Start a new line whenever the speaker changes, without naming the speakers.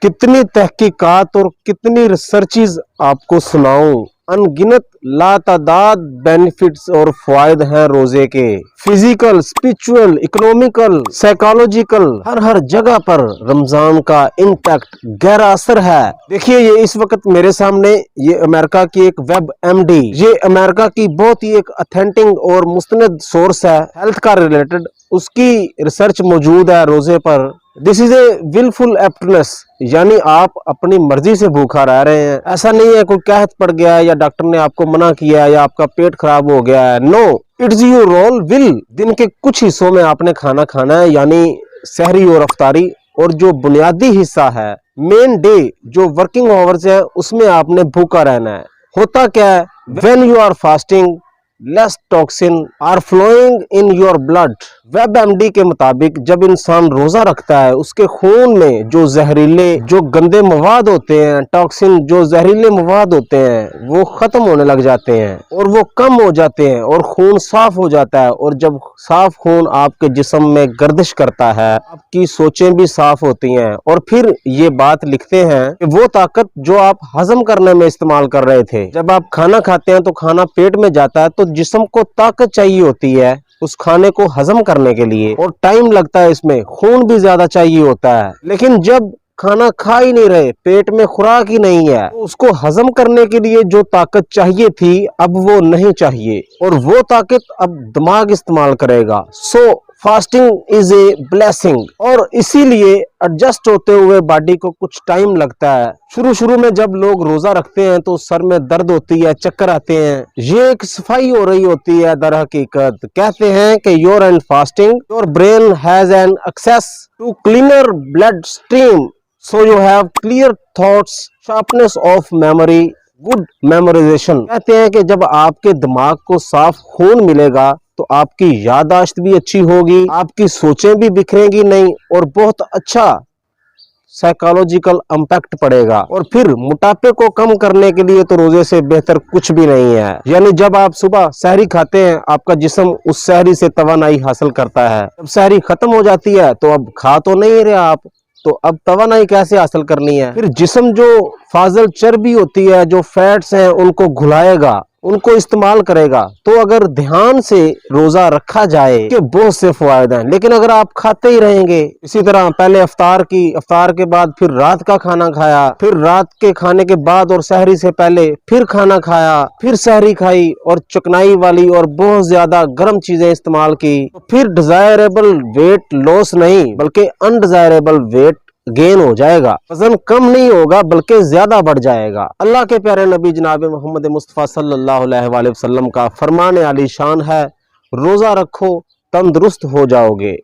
कितनी तहकीकात और कितनी रिसर्चेस आपको सुनाऊं। अनगिनत लातादाद बेनिफिट्स और फायदे हैं रोजे के। फिजिकल, स्पिरिचुअल, इकोनॉमिकल, साइकोलॉजिकल, हर जगह पर रमजान का इम्पैक्ट गहरा असर है। देखिए ये इस वक्त मेरे सामने ये अमेरिका की एक वेब एमडी, ये अमेरिका की बहुत ही एक अथेंटिक और मुस्तनद सोर्स है हेल्थ का रिलेटेड, उसकी रिसर्च मौजूद है रोजे पर। दिस इज ए विलफुल एप्टनेस, यानी आप अपनी मर्जी से भूखा रह रहे हैं। ऐसा नहीं है कोई कहत पड़ गया है या डॉक्टर ने आपको मना किया है या आपका पेट खराब हो गया है। No, it's your role will. दिन के कुछ हिस्सों में आपने खाना खाना है, यानी सहरी और अफ्तारी, और जो बुनियादी हिस्सा है मेन डे जो वर्किंग आवर्स है उसमें आपने भूखा रहना है। होता क्या है, when you are fasting less toxin are flowing in your blood. WebMD के मुताबिक जब इंसान रोजा रखता है उसके खून में जो जहरीले, जो गंदे मवाद होते हैं, टॉक्सिन, जो जहरीले मवाद होते हैं वो खत्म होने लग जाते हैं और वो कम हो जाते हैं और खून साफ हो जाता है। और जब साफ खून आपके जिस्म में गर्दिश करता है आपकी सोचें भी साफ होती हैं। और फिर ये बात लिखते हैं कि वो ताकत जो आप हजम करने में इस्तेमाल कर रहे थे, जब आप खाना खाते हैं तो खाना पेट में जाता है तो जिस्म को ताकत चाहिए होती है उस खाने को हजम करने के लिए, और टाइम लगता है, इसमें खून भी ज्यादा चाहिए होता है। लेकिन जब खाना खा ही नहीं रहे, पेट में खुराक ही नहीं है, तो उसको हजम करने के लिए जो ताकत चाहिए थी अब वो नहीं चाहिए और वो ताकत अब दिमाग इस्तेमाल करेगा। सो फास्टिंग इज ए ब्लेसिंग, और इसीलिए एडजस्ट होते हुए बॉडी को कुछ टाइम लगता है। शुरू में जब लोग रोजा रखते हैं तो सर में दर्द होती है, चक्कर आते हैं, ये एक सफाई हो रही होती है। दर हकीकत कहते हैं कि your and fasting your brain has an access to cleaner blood stream, so you have clear thoughts, sharpness of memory, good memorization. कहते हैं कि जब आपके दिमाग को साफ खून मिलेगा तो आपकी याददाश्त भी अच्छी होगी, आपकी सोचें भी बिखरेंगी नहीं और बहुत अच्छा साइकोलॉजिकल इम्पैक्ट पड़ेगा। और फिर मोटापे को कम करने के लिए तो रोजे से बेहतर कुछ भी नहीं है। यानी जब आप सुबह सहरी खाते हैं आपका जिस्म उस सहरी से तवानाई हासिल करता है। जब सहरी खत्म हो जाती है तो अब खा तो नहीं रहे आप, तो अब तवानाई कैसे हासिल करनी है। फिर जिस्म जो फाजल चर्बी होती है, जो फैट्स हैं, उनको घुलाएगा, उनको इस्तेमाल करेगा। तो अगर ध्यान से रोजा रखा जाए कि बहुत से फायदे हैं। लेकिन अगर आप खाते ही रहेंगे इसी तरह, पहले अफ्तार के बाद फिर रात का खाना खाया, फिर रात के खाने के बाद और सहरी से पहले फिर खाना खाया, फिर सहरी खाई और चकनाई वाली और बहुत ज्यादा गर्म चीजें इस्तेमाल की, तो फिर डिजायरेबल वेट लॉस नहीं बल्कि अनडिजायरेबल वेट गेन हो जाएगा। वजन कम नहीं होगा बल्कि ज्यादा बढ़ जाएगा। अल्लाह के प्यारे नबी जनाब मोहम्मद मुस्तफ़ा सल्लल्लाहु अलैहि वसल्लम का फरमान आली शान है, रोजा रखो तंदुरुस्त हो जाओगे।